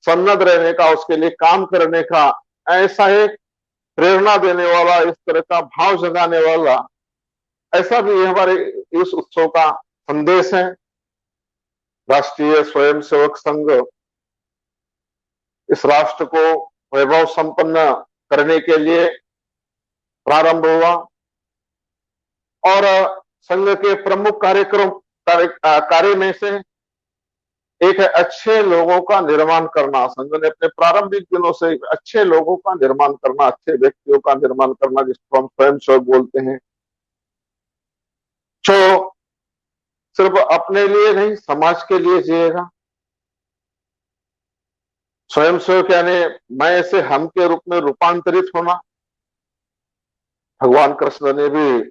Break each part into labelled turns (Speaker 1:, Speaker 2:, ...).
Speaker 1: सन्नद्ध रहने का, उसके लिए काम करने का, ऐसा एक प्रेरणा देने वाला, इस तरह का भाव जगाने वाला, ऐसा भी हमारे इस उत्सव का संदेश है। राष्ट्रीय स्वयंसेवक संघ इस राष्ट्र को वैभव संपन्न करने के लिए प्रारंभ हुआ और संघ के प्रमुख कार्य में से एक है अच्छे लोगों का निर्माण करना। संघ ने अपने प्रारंभिक दिनों से अच्छे लोगों का निर्माण करना, अच्छे व्यक्तियों का निर्माण करना, जिसको हम स्वयंसेवक बोलते हैं, जो सिर्फ अपने लिए नहीं समाज के लिए जिएगा। स्वयंसेवक यानी मैं से हम के रूप में रूपांतरित होना। भगवान कृष्ण ने भी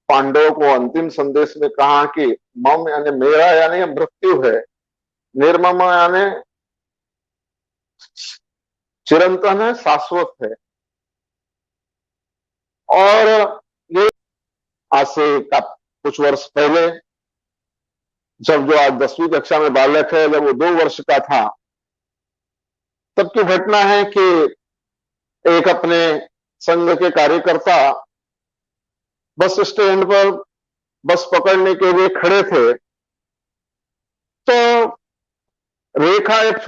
Speaker 1: पांडवों को अंतिम संदेश में कहा कि मम यानी मेरा यानी मृत्यु है, निर्मम यानी चिरंतन है, शाश्वत है। और ये आज से कुछ वर्ष पहले जब जो आज 10वीं कक्षा में बालक है, जब वो 2 वर्ष का था, तब की घटना है कि एक अपने संघ के कार्यकर्ता बस स्टैंड पर बस पकड़ने के लिए खड़े थे, तो रेखा एक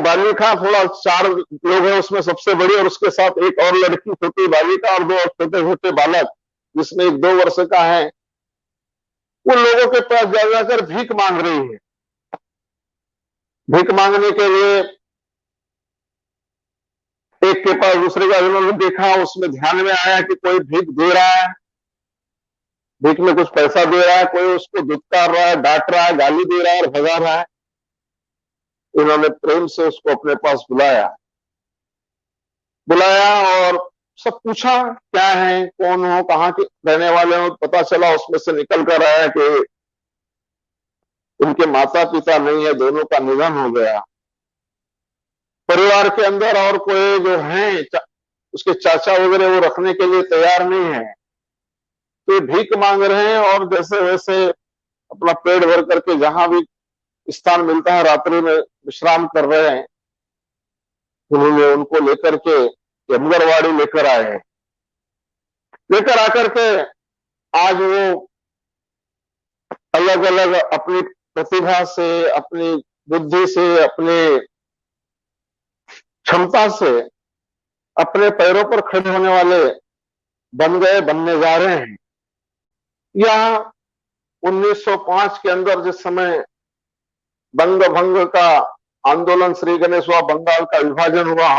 Speaker 1: बालिका, थोड़ा 4 लोग हैं उसमें सबसे बड़ी, और उसके साथ एक और लड़की छोटी बालिका और 2 छोटे छोटे बालक, जिसमें एक 2 वर्ष का है, उन लोगों के पास जाकर भीख मांग रही है। भीख मांगने के लिए एक के पास दूसरे का उन्होंने देखा, उसमें ध्यान में आया कि कोई भीख दे रहा है, भीख में कुछ पैसा दे रहा है, कोई उसको दुत्कार रहा है, डांट रहा है, गाली दे रहा है और भगा रहा है। इन्होंने प्रेम से उसको अपने पास बुलाया और सब पूछा, क्या है, कौन हो, कहां के रहने वाले हो। पता चला उसमें से निकल कर आया कि उनके माता पिता नहीं है, दोनों का निधन हो गया। परिवार के अंदर और कोई जो है उसके चाचा वगैरह वो रखने के लिए तैयार नहीं है, तो भीख मांग रहे हैं और जैसे वैसे अपना पेट भर करके जहां भी स्थान मिलता है रात्रि में विश्राम कर रहे हैं। उन्होंने उनको लेकर के यमगरवाड़ी लेकर आए हैं। लेकर आकर के आज वो अलग अलग अपनी प्रतिभा से, अपनी बुद्धि से, अपनी क्षमता से अपने पैरों पर खड़े होने वाले बनने जा रहे हैं। यह 1905 के अंदर जिस समय बंग भंग का आंदोलन श्री गणेश हुआ, बंगाल का विभाजन हुआ,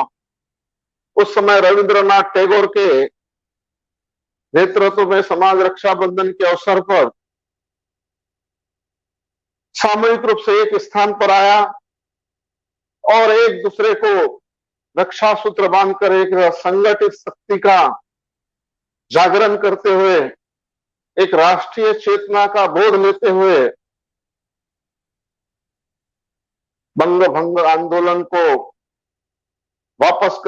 Speaker 1: उस समय रविंद्रनाथ टैगोर के नेतृत्व में समाज रक्षा बंधन के अवसर पर सामूहिक रूप से एक स्थान पर आया और एक दूसरे को रक्षा सूत्र बांधकर एक संगठित शक्ति का जागरण करते हुए, एक राष्ट्रीय चेतना का बोध लेते हुए बंग भंग आंदोलन को वापस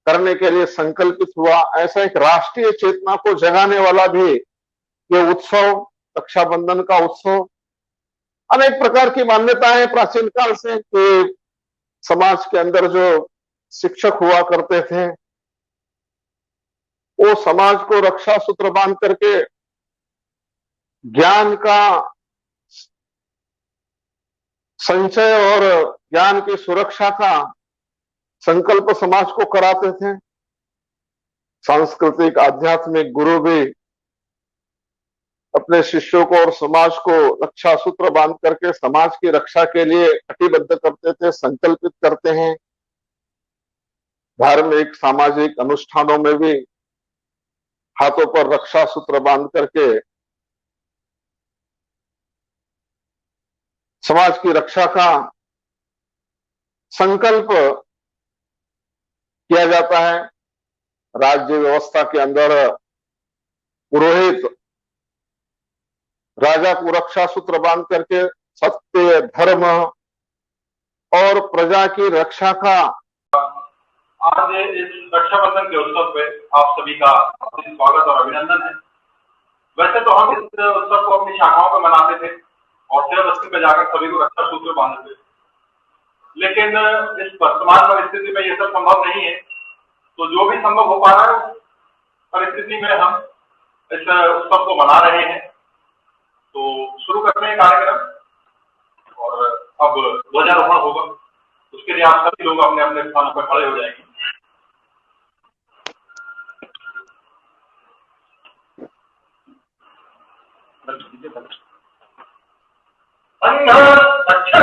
Speaker 1: करने के लिए संकल्पित हुआ। ऐसा एक राष्ट्रीय चेतना को जगाने वाला भी ये उत्सव, रक्षाबंधन का उत्सव। अनेक प्रकार की मान्यताएं प्राचीन काल से कि समाज के अंदर जो शिक्षक हुआ करते थे, वो समाज को रक्षा सूत्र बांध करके ज्ञान का संचय और ज्ञान की सुरक्षा का संकल्प समाज को कराते थे। सांस्कृतिक आध्यात्मिक गुरु भी अपने शिष्यों को और समाज को रक्षा सूत्र बांध करके समाज की रक्षा के लिए कटिबद्ध करते थे, संकल्पित करते हैं। धार्मिक सामाजिक अनुष्ठानों में भी हाथों पर रक्षा सूत्र बांध करके समाज की रक्षा का संकल्प किया जाता है। राज्य व्यवस्था के अंदर पुरोहित राजा को रक्षा सूत्र बांध करके सत्य, धर्म और प्रजा की रक्षा का।
Speaker 2: आज इस रक्षाबंधन के उत्सव पे आप सभी का स्वागत और अभिनंदन है। वैसे तो हम इस उत्सव को अपनी शाखाओं पर मनाते थे और शिव बस्ती पे जाकर सभी को रक्षा सूत्र बांधते थे, लेकिन इस वर्तमान परिस्थिति में ये सब संभव नहीं है। तो जो भी संभव हो पा रहा है परिस्थिति में हम इस उत्सव को मना रहे हैं। तो शुरू करते हैं कार्यक्रम और अब ध्वजारोहण होगा। उसके लिए आप सभी लोग अपने अपने स्थानों पर खड़े हो जाएंगे। अच्छा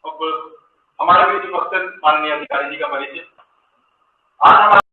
Speaker 2: अब हमारे बीच उपस्थित माननीय अधिकारी जी का परिचय। आज हमारे